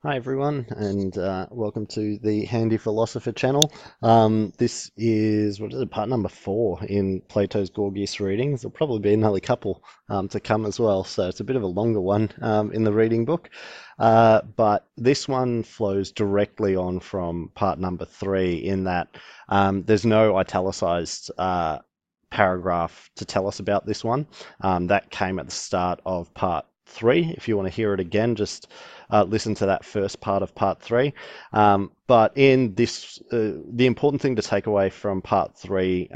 Hi everyone, and welcome to the Handy Philosopher channel. This is, what is it, part number 4 in Plato's Gorgias readings. There'll probably be another couple to come as well, so it's a bit of a longer one in the reading book. But this one flows directly on from part number 3 in that there's no italicized paragraph to tell us about this one. That came at the start of part 3. If you want to hear it again, just listen to that first part of part 3. But in this, the important thing to take away from part 3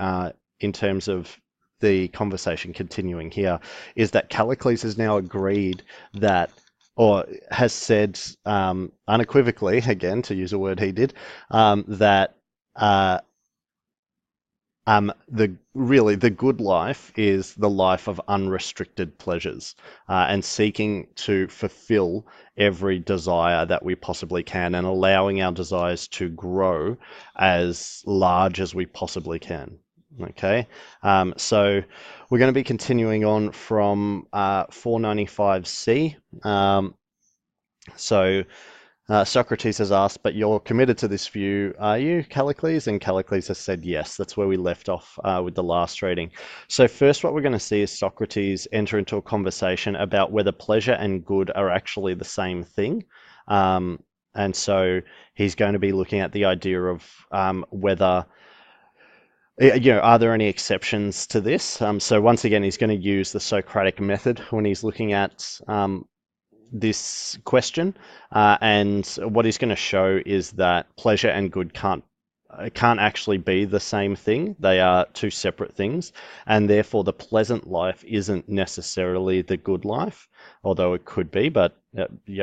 in terms of the conversation continuing here is that Callicles has now agreed that, or has said unequivocally, again, to use a word he did, that the good life is the life of unrestricted pleasures and seeking to fulfill every desire that we possibly can and allowing our desires to grow as large as we possibly can. Okay, so we're going to be continuing on from 495C. Socrates has asked, but you're committed to this view, are you, Callicles? And Callicles has said yes. That's where we left off with the last reading. So first what we're going to see is Socrates enter into a conversation about whether pleasure and good are actually the same thing. And so he's going to be looking at the idea of whether, are there any exceptions to this? So once again, he's going to use the Socratic method when he's looking at this question, and what he's going to show is that pleasure and good can't actually be the same thing. They are two separate things, and therefore the pleasant life isn't necessarily the good life, although it could be. But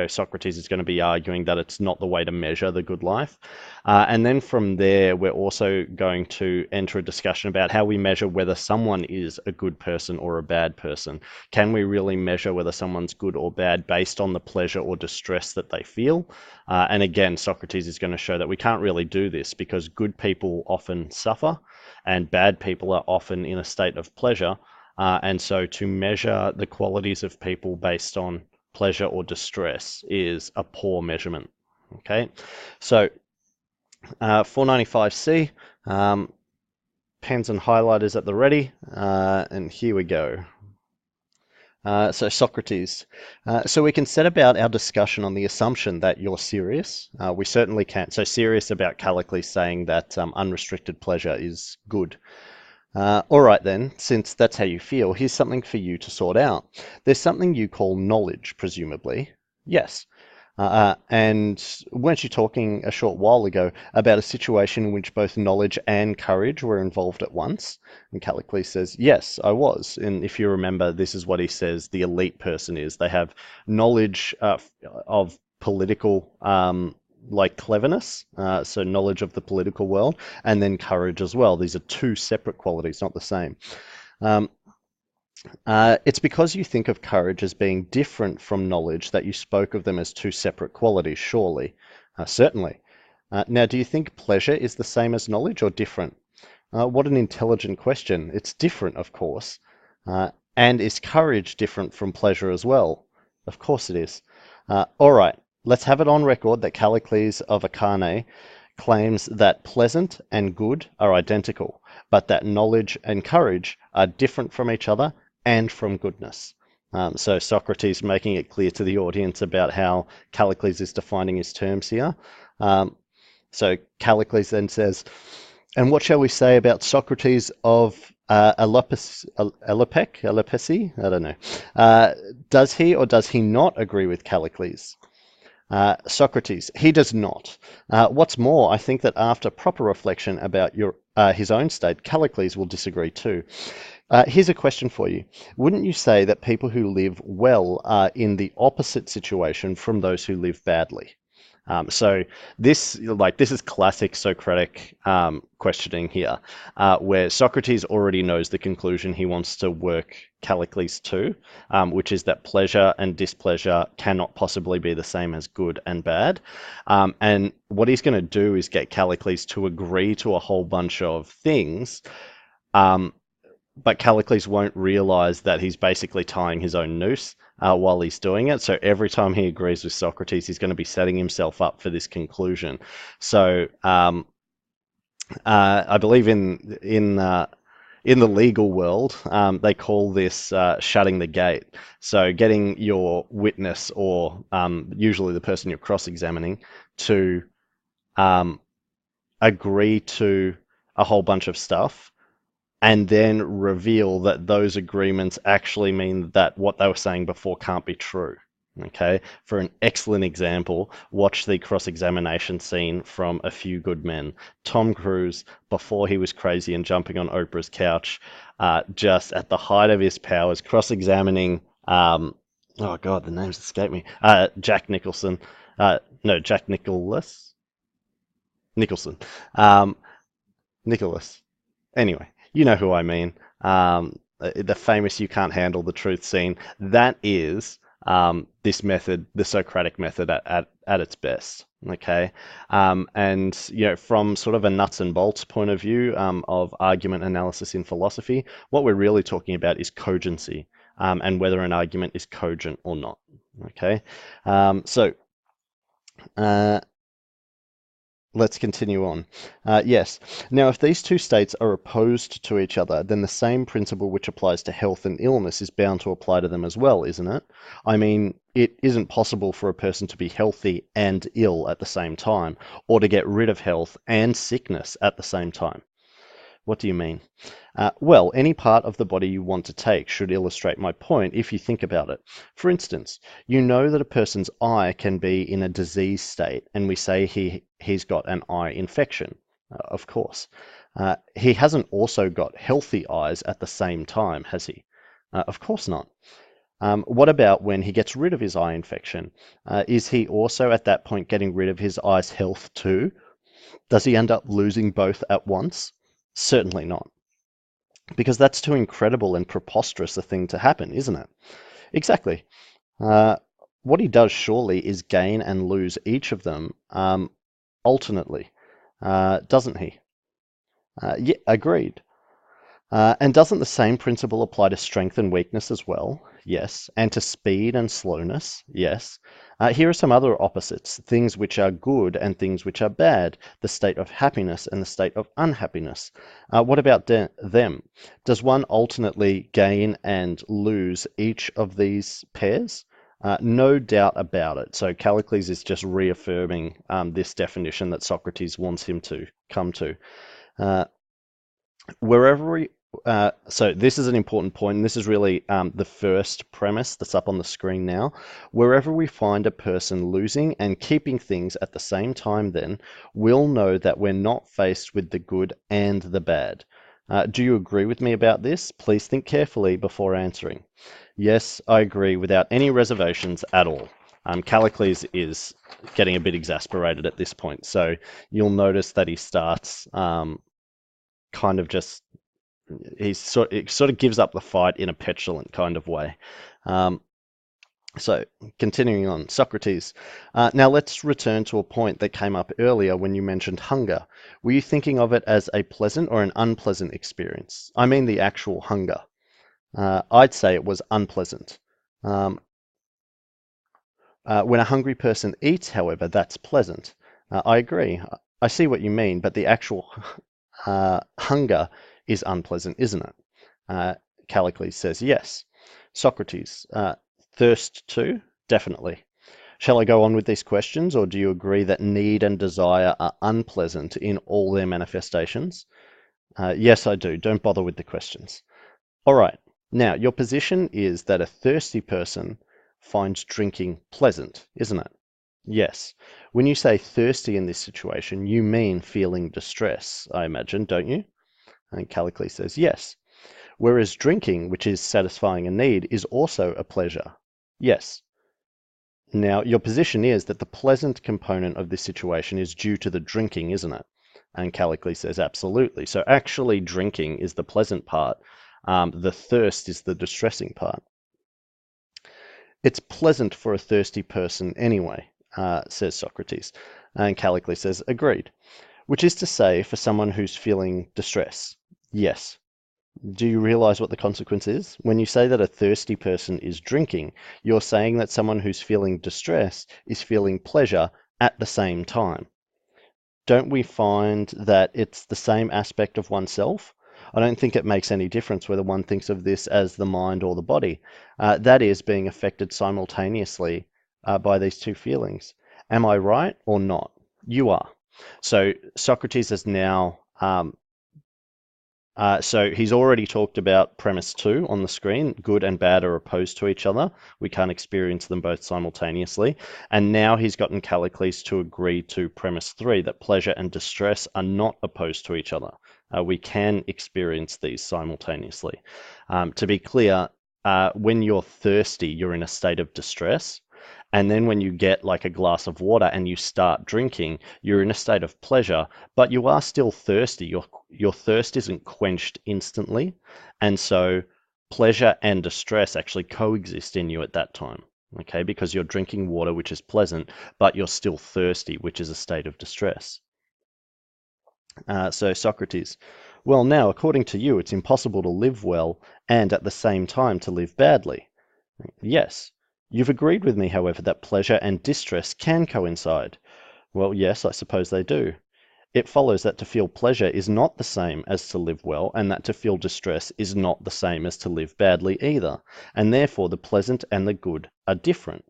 Socrates is going to be arguing that it's not the way to measure the good life. And then from there, we're also going to enter a discussion about how we measure whether someone is a good person or a bad person. Can we really measure whether someone's good or bad based on the pleasure or distress that they feel? And again, Socrates is going to show that we can't really do this because good people often suffer and bad people are often in a state of pleasure. And so to measure the qualities of people based on pleasure or distress is a poor measurement. Okay, so 495C, pens and highlighters at the ready, and here we go. So Socrates, so we can set about our discussion on the assumption that you're serious. We certainly can. So serious about Callicles saying that unrestricted pleasure is good. All right then, since that's how you feel, here's something for you to sort out. There's something you call knowledge, presumably. Yes. And weren't you talking a short while ago about a situation in which both knowledge and courage were involved at once? And Callicles says, yes, I was. And if you remember, this is what he says the elite person is. They have knowledge of political like cleverness, so knowledge of the political world, and then courage as well. These are two separate qualities, not the same. It's because you think of courage as being different from knowledge that you spoke of them as two separate qualities, surely. Certainly. Now, do you think pleasure is the same as knowledge or different? What an intelligent question. It's different, of course. And is courage different from pleasure as well? Of course it is. All right. Let's have it on record that Callicles of Acharnae claims that pleasant and good are identical, but that knowledge and courage are different from each other and from goodness. So Socrates making it clear to the audience about how Callicles is defining his terms here. So Callicles then says, and what shall we say about Socrates of Alopeci? I don't know. Does he or does he not agree with Callicles? Socrates, he does not. What's more, I think that after proper reflection about his own state, Callicles will disagree too. Here's a question for you. Wouldn't you say that people who live well are in the opposite situation from those who live badly? So this is classic Socratic questioning here, where Socrates already knows the conclusion he wants to work Callicles to, which is that pleasure and displeasure cannot possibly be the same as good and bad. And what he's going to do is get Callicles to agree to a whole bunch of things, but Callicles won't realize that he's basically tying his own noose while he's doing it. So every time he agrees with Socrates, he's going to be setting himself up for this conclusion. So I believe in the legal world, they call this shutting the gate. So getting your witness, or usually the person you're cross-examining, to um, agree to a whole bunch of stuff and then reveal that those agreements actually mean that what they were saying before can't be true. Okay, for an excellent example, watch the cross-examination scene from A Few Good Men. Tom Cruise, before he was crazy and jumping on Oprah's couch, just at the height of his powers, cross-examining, oh God, the names escape me, Jack Nicholson, no, Jack Nicholas, Nicholson, um, Nicholas. Anyway, you know who I mean. The famous "you can't handle the truth" scene. That is this method, the Socratic method at its best. Okay, and from sort of a nuts and bolts point of view of argument analysis in philosophy, what we're really talking about is cogency, and whether an argument is cogent or not. Okay, so. Uh, Let's continue on. Yes. Now, if these two states are opposed to each other, then the same principle which applies to health and illness is bound to apply to them as well, isn't it? I mean, it isn't possible for a person to be healthy and ill at the same time, or to get rid of health and sickness at the same time. What do you mean? Well, any part of the body you want to take should illustrate my point if you think about it. For instance, you know that a person's eye can be in a disease state, and we say he's got an eye infection. Of course. He hasn't also got healthy eyes at the same time, has he? Of course not. What about when he gets rid of his eye infection? Is he also at that point getting rid of his eye's health too? Does he end up losing both at once? Certainly not, because that's too incredible and preposterous a thing to happen, isn't it? Exactly. Uh, what he does surely is gain and lose each of them alternately, doesn't he? Yeah, agreed. And doesn't the same principle apply to strength and weakness as well? Yes. And to speed and slowness? Yes. Here are some other opposites, things which are good and things which are bad, the state of happiness and the state of unhappiness. What about them? Does one alternately gain and lose each of these pairs? No doubt about it. So Callicles is just reaffirming this definition that Socrates wants him to come to. Uh, wherever we so this is an important point, and this is really the first premise that's up on the screen now. Wherever we find a person losing and keeping things at the same time, then we'll know that we're not faced with the good and the bad. Do you agree with me about this? Please think carefully before answering. Yes, I agree without any reservations at all. Callicles is getting a bit exasperated at this point, so you'll notice that he starts kind of just it sort of gives up the fight in a petulant kind of way. Um, so continuing on, Socrates. Now let's return to a point that came up earlier when you mentioned hunger. Were you thinking of it as a pleasant or an unpleasant experience? I mean the actual hunger. I'd say it was unpleasant. Um, when a hungry person eats, however, that's pleasant. I agree. I see what you mean, but the actual hunger is unpleasant, isn't it? Callicles says yes. Socrates, thirst too? Definitely. Shall I go on with these questions, or do you agree that need and desire are unpleasant in all their manifestations? Yes, I do. Don't bother with the questions. All right. Now, your position is that a thirsty person finds drinking pleasant, isn't it? Yes. When you say thirsty in this situation, you mean feeling distress, I imagine, don't you? And Callicles says yes. Whereas drinking, which is satisfying a need, is also a pleasure. Yes. Now, your position is that the pleasant component of this situation is due to the drinking, isn't it? And Callicles says absolutely. So actually drinking is the pleasant part. The thirst is the distressing part. It's pleasant for a thirsty person anyway, says Socrates. And Callicles says agreed. Which is to say, for someone who's feeling distress. Yes. Do you realize what the consequence is? When you say that a thirsty person is drinking, you're saying that someone who's feeling distress is feeling pleasure at the same time. Don't we find that it's the same aspect of oneself? I don't think it makes any difference whether one thinks of this as the mind or the body. That is being affected simultaneously by these two feelings. Am I right or not? You are. So Socrates is now so he's already talked about premise two on the screen. Good and bad are opposed to each other. We can't experience them both simultaneously. And now he's gotten Callicles to agree to premise three, that pleasure and distress are not opposed to each other. We can experience these simultaneously. To be clear, when you're thirsty, you're in a state of distress. And then when you get like a glass of water and you start drinking, you're in a state of pleasure, but you are still thirsty. Your thirst isn't quenched instantly. And so pleasure and distress actually coexist in you at that time. Okay, because you're drinking water, which is pleasant, but you're still thirsty, which is a state of distress. So Socrates, well, now, according to you, it's impossible to live well and at the same time to live badly. Yes. You've agreed with me, however, that pleasure and distress can coincide. Well, yes, I suppose they do. It follows that to feel pleasure is not the same as to live well, and that to feel distress is not the same as to live badly either, and therefore the pleasant and the good are different.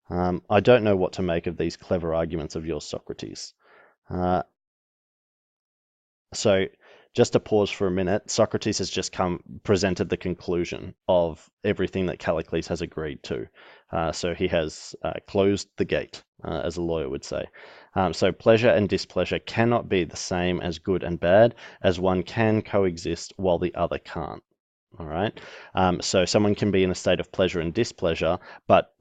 I don't know what to make of these clever arguments of yours, Socrates. Uh, So just to pause for a minute, Socrates has just presented the conclusion of everything that Callicles has agreed to. So he has closed the gate, as a lawyer would say. So pleasure and displeasure cannot be the same as good and bad, as one can coexist while the other can't. All right. So someone can be in a state of pleasure and displeasure, but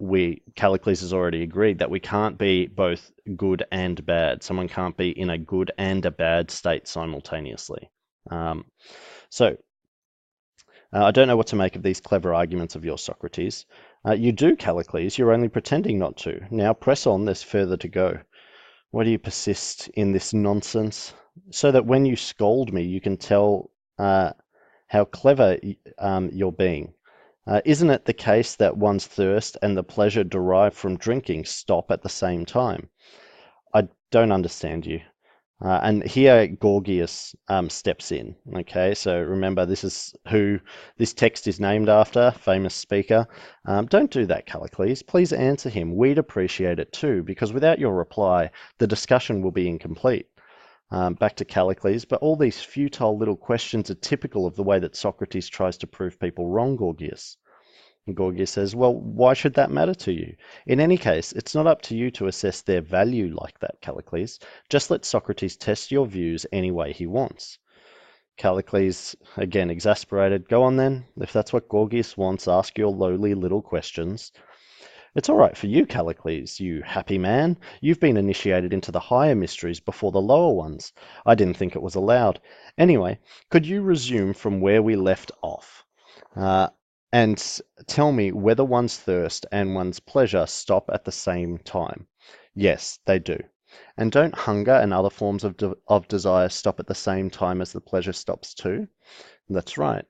Callicles has already agreed that we can't be both good and bad. Someone can't be in a good and a bad state simultaneously. Um, so I don't know what to make of these clever arguments of yours, Socrates. You do, Callicles. You're only pretending not to. Now press on. There's further to go. Why do you persist in this nonsense? So that when you scold me, you can tell how clever you're being. Isn't it the case that one's thirst and the pleasure derived from drinking stop at the same time? I don't understand you. And here Gorgias steps in. Okay, so remember this is who this text is named after, famous speaker. Don't do that, Callicles. Please answer him. We'd appreciate it too, because without your reply, the discussion will be incomplete. Back to Callicles, but all these futile little questions are typical of the way that Socrates tries to prove people wrong, Gorgias. And Gorgias says, well, why should that matter to you? In any case, it's not up to you to assess their value like that, Callicles. Just let Socrates test your views any way he wants. Callicles, again exasperated, go on then. If that's what Gorgias wants, ask your lowly little questions. It's all right for you, Callicles, you happy man. You've been initiated into the higher mysteries before the lower ones. I didn't think it was allowed. Anyway, could you resume from where we left off? And tell me whether one's thirst and one's pleasure stop at the same time. Yes, they do. And don't hunger and other forms of desire stop at the same time as the pleasure stops too? That's right.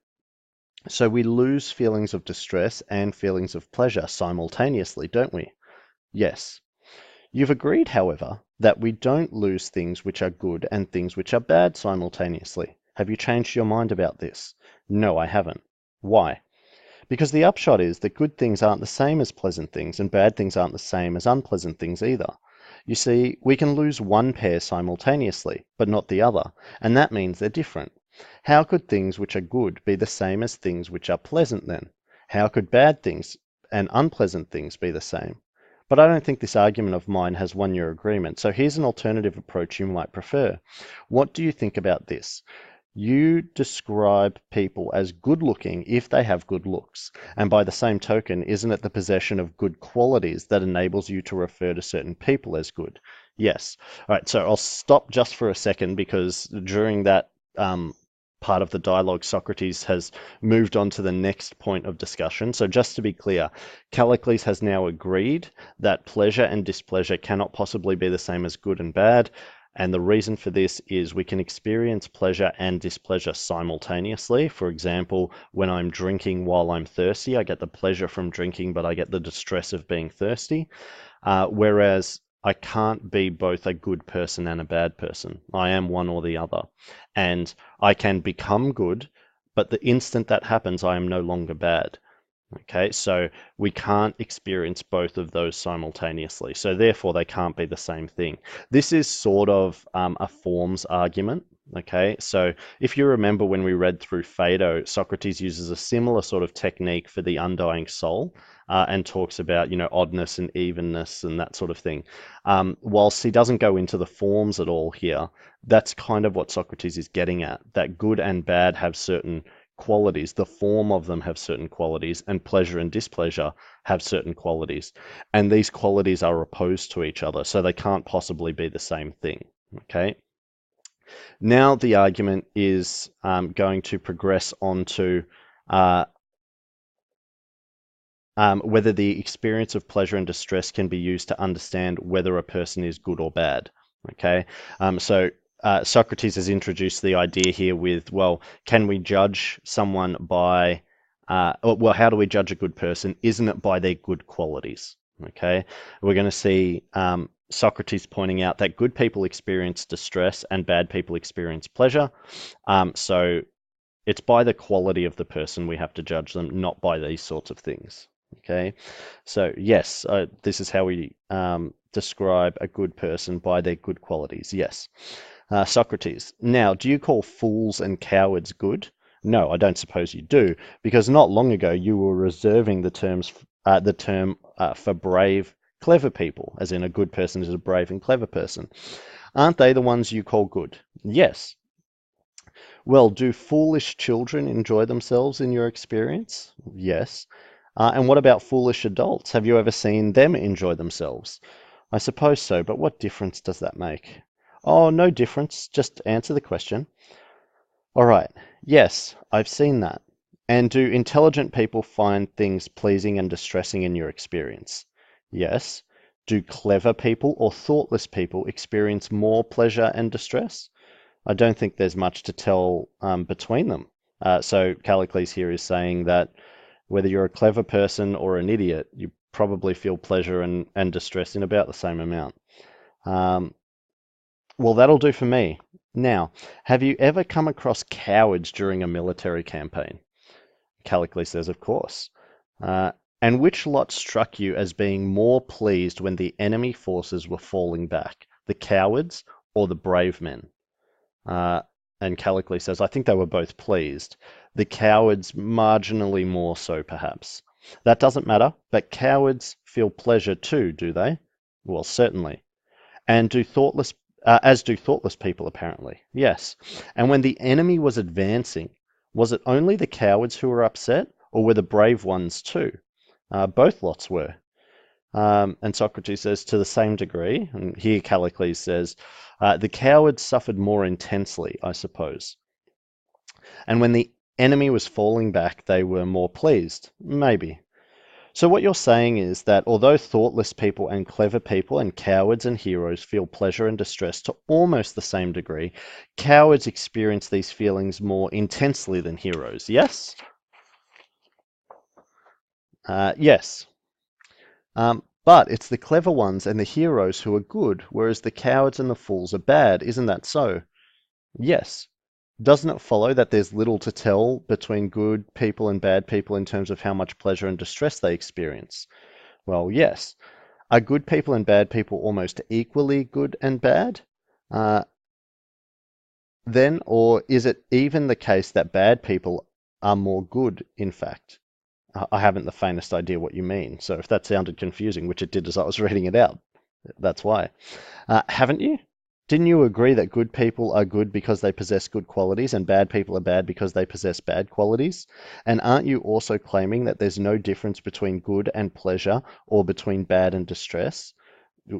So we lose feelings of distress and feelings of pleasure simultaneously, don't we? Yes. You've agreed, however, that we don't lose things which are good and things which are bad simultaneously. Have you changed your mind about this? No, I haven't. Why? Because the upshot is that good things aren't the same as pleasant things, and bad things aren't the same as unpleasant things either. You see, we can lose one pair simultaneously, but not the other, and that means they're different. How could things which are good be the same as things which are pleasant then? How could bad things and unpleasant things be the same? But I don't think this argument of mine has won your agreement, so here's an alternative approach you might prefer. What do you think about this? You describe people as good looking if they have good looks. And by the same token, isn't it the possession of good qualities that enables you to refer to certain people as good? Yes. All right, so I'll stop just for a second because during that part of the dialogue, Socrates has moved on to the next point of discussion. So just to be clear, Callicles has now agreed that pleasure and displeasure cannot possibly be the same as good and bad. And the reason for this is we can experience pleasure and displeasure simultaneously. For example, when I'm drinking while I'm thirsty, I get the pleasure from drinking, but I get the distress of being thirsty. Whereas I can't be both a good person and a bad person. I am one or the other. And I can become good, but the instant that happens, I am no longer bad. Okay, so we can't experience both of those simultaneously. So therefore, they can't be the same thing. This is sort of a forms argument. Okay, so if you remember when we read through Phaedo, Socrates uses a similar sort of technique for the undying soul and talks about, oddness and evenness and that sort of thing. Whilst he doesn't go into the forms at all here, that's kind of what Socrates is getting at, that good and bad have certain qualities, the form of them have certain qualities, and pleasure and displeasure have certain qualities. And these qualities are opposed to each other, so they can't possibly be the same thing. Okay. Now the argument is going to progress on to whether the experience of pleasure and distress can be used to understand whether a person is good or bad. Okay, so Socrates has introduced the idea here with, well, can we judge someone by, well, how do we judge a good person? Isn't it by their good qualities? Okay, we're going to see Socrates pointing out that good people experience distress and bad people experience pleasure. So it's by the quality of the person we have to judge them, not by these sorts of things. Okay, so yes, this is how we describe a good person, by their good qualities. Yes. Socrates, now, do you call fools and cowards good? No, I don't suppose you do, because not long ago you were reserving the term for brave, clever people, as in a good person is a brave and clever person. Aren't they the ones you call good? Yes. Well, do foolish children enjoy themselves in your experience? Yes. And what about foolish adults? Have you ever seen them enjoy themselves? I suppose so, but what difference does that make? Oh, no difference. Just answer the question. All right. Yes, I've seen that. And do intelligent people find things pleasing and distressing in your experience? Yes. Do clever people or thoughtless people experience more pleasure and distress? I don't think there's much to tell between them. So Callicles here is saying that whether you're a clever person or an idiot, you probably feel pleasure and distress in about the same amount. Well, that'll do for me. Now, have you ever come across cowards during a military campaign? Callicles says, of course. And which lot struck you as being more pleased when the enemy forces were falling back, the cowards or the brave men? And Callicles says, I think they were both pleased. The cowards marginally more so, perhaps. That doesn't matter, but cowards feel pleasure too, do they? Well, certainly. And as do thoughtless people, apparently. Yes. And when the enemy was advancing, was it only the cowards who were upset, or were the brave ones too? Both lots were. And Socrates says, to the same degree, and here Callicles says, the cowards suffered more intensely, I suppose. And when the enemy was falling back, they were more pleased. Maybe. So what you're saying is that although thoughtless people and clever people and cowards and heroes feel pleasure and distress to almost the same degree, cowards experience these feelings more intensely than heroes. Yes? Yes. But it's the clever ones and the heroes who are good, whereas the cowards and the fools are bad. Isn't that so? Yes. Doesn't it follow that there's little to tell between good people and bad people in terms of how much pleasure and distress they experience? Well, yes. Are good people and bad people almost equally good and bad? Then, or is it even the case that bad people are more good, in fact? I haven't the faintest idea what you mean. So if that sounded confusing, which it did as I was reading it out, that's why. Haven't you? Didn't you agree that good people are good because they possess good qualities and bad people are bad because they possess bad qualities? And aren't you also claiming that there's no difference between good and pleasure or between bad and distress?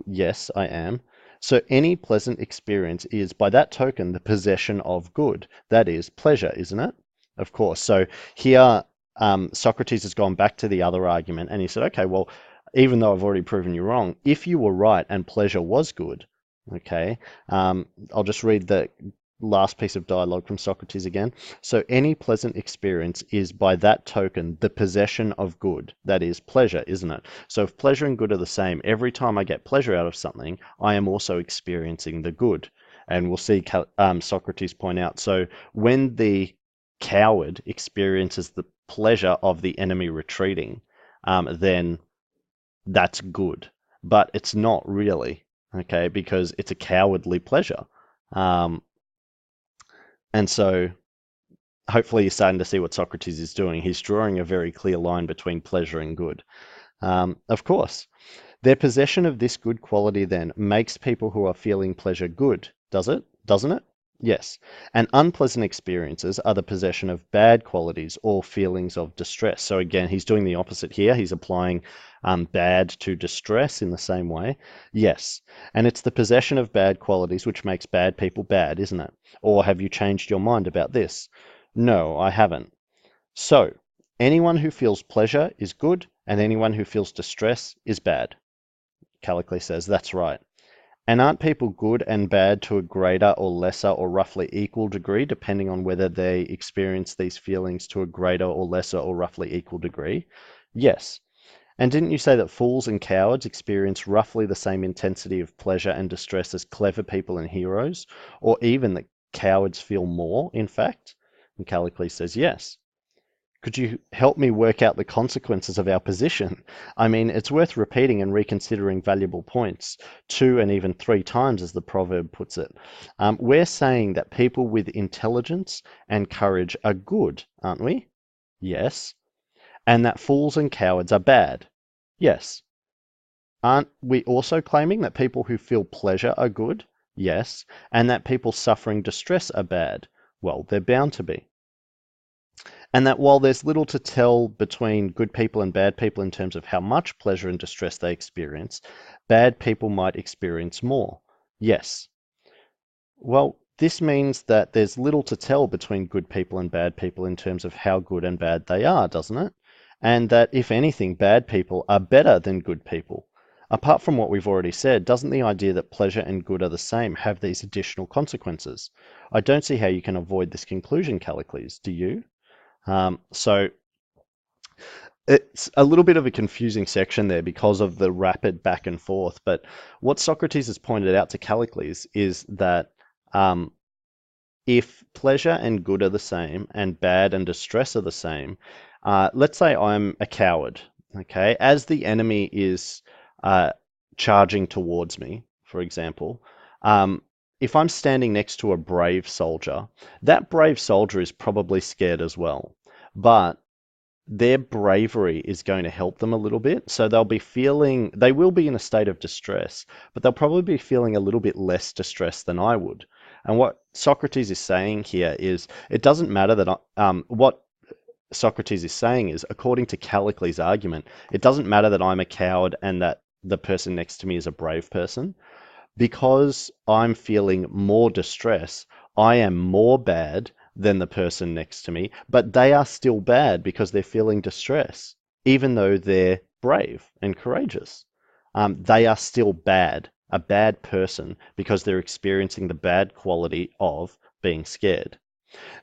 Yes, I am. So any pleasant experience is, by that token, the possession of good. That is pleasure, isn't it? Of course. So here, Socrates has gone back to the other argument and he said, okay, well, even though I've already proven you wrong, if you were right and pleasure was good, Okay, I'll just read the last piece of dialogue from Socrates again. So any pleasant experience is by that token the possession of good, that is pleasure, isn't it? So if pleasure and good are the same, every time I get pleasure out of something, I am also experiencing the good. And we'll see Socrates point out. So when the coward experiences the pleasure of the enemy retreating, then that's good. But it's not really, okay, because it's a cowardly pleasure. Um, and so hopefully you're starting to see what Socrates is doing. He's drawing a very clear line between pleasure and good. Of course, their possession of this good quality then makes people who are feeling pleasure good, does it? Doesn't it? Yes. And unpleasant experiences are the possession of bad qualities or feelings of distress. So again, he's doing the opposite here. He's applying bad to distress in the same way. Yes. And it's the possession of bad qualities which makes bad people bad, isn't it? Or have you changed your mind about this? No, I haven't. So, anyone who feels pleasure is good, and anyone who feels distress is bad. Callicles says, that's right. And aren't people good and bad to a greater or lesser or roughly equal degree, depending on whether they experience these feelings to a greater or lesser or roughly equal degree? Yes. And didn't you say that fools and cowards experience roughly the same intensity of pleasure and distress as clever people and heroes? Or even that cowards feel more, in fact? And Callicles says, yes. Could you help me work out the consequences of our position? I mean, it's worth repeating and reconsidering valuable points, 2 and even 3 times, as the proverb puts it. We're saying that people with intelligence and courage are good, aren't we? Yes. And that fools and cowards are bad? Yes. Aren't we also claiming that people who feel pleasure are good? Yes. And that people suffering distress are bad? Well, they're bound to be. And that while there's little to tell between good people and bad people in terms of how much pleasure and distress they experience, bad people might experience more. Yes. Well, this means that there's little to tell between good people and bad people in terms of how good and bad they are, doesn't it? And that, if anything, bad people are better than good people. Apart from what we've already said, doesn't the idea that pleasure and good are the same have these additional consequences? I don't see how you can avoid this conclusion, Callicles. Do you? So it's a little bit of a confusing section there because of the rapid back and forth. But what Socrates has pointed out to Callicles is that if pleasure and good are the same and bad and distress are the same, let's say I'm a coward, okay? As the enemy is charging towards me, for example, if I'm standing next to a brave soldier, that brave soldier is probably scared as well. But their bravery is going to help them a little bit. So they will be in a state of distress, but they'll probably be feeling a little bit less distressed than I would. And what Socrates is saying here is it doesn't matter that what Socrates is saying is, according to Callicles' argument, it doesn't matter that I'm a coward and that the person next to me is a brave person. Because I'm feeling more distress, I am more bad than the person next to me, but they are still bad because they're feeling distress, even though they're brave and courageous. They are still bad, a bad person, because they're experiencing the bad quality of being scared.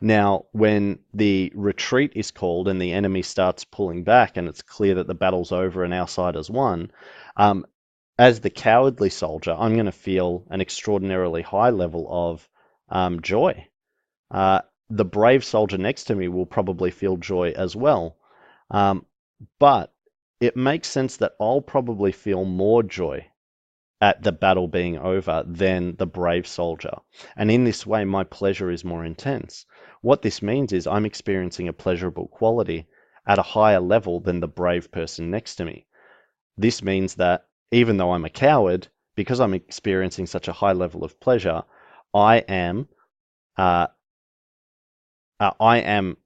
Now, when the retreat is called and the enemy starts pulling back and it's clear that the battle's over and our side has won, um, as the cowardly soldier, I'm going to feel an extraordinarily high level of joy. The brave soldier next to me will probably feel joy as well. But it makes sense that I'll probably feel more joy at the battle being over than the brave soldier. And in this way, my pleasure is more intense. What this means is I'm experiencing a pleasurable quality at a higher level than the brave person next to me. This means that even though I'm a coward, because I'm experiencing such a high level of pleasure, I am uh, I am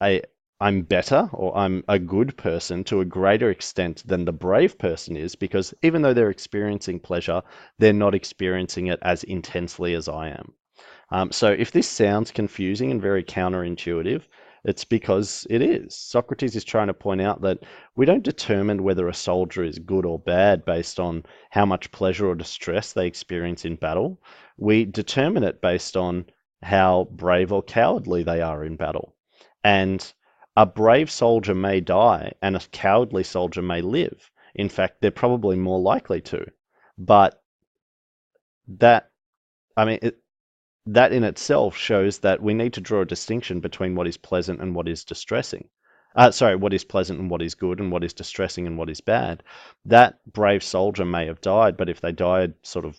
a I'm better or I'm a good person to a greater extent than the brave person is, because even though they're experiencing pleasure, they're not experiencing it as intensely as I am. So if this sounds confusing and very counterintuitive, It's because it is. Socrates is trying to point out that we don't determine whether a soldier is good or bad based on how much pleasure or distress they experience in battle. We determine it based on how brave or cowardly they are in battle. And a brave soldier may die and a cowardly soldier may live. In fact, they're probably more likely to. But that, I mean, that in itself shows that we need to draw a distinction between what is pleasant and what is distressing. Sorry, what is pleasant and what is good, and what is distressing and what is bad. That brave soldier may have died, but if they died sort of,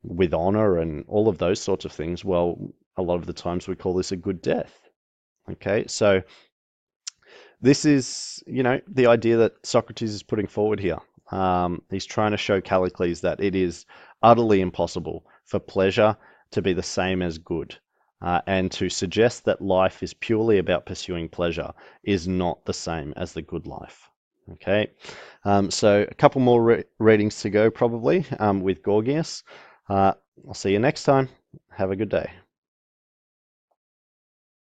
with honor and all of those sorts of things, well, a lot of the times we call this a good death. Okay, so this is, the idea that Socrates is putting forward here. He's trying to show Callicles that it is utterly impossible for pleasure to be the same as good. And to suggest that life is purely about pursuing pleasure is not the same as the good life. Okay, so a couple more readings to go probably with Gorgias. I'll see you next time. Have a good day.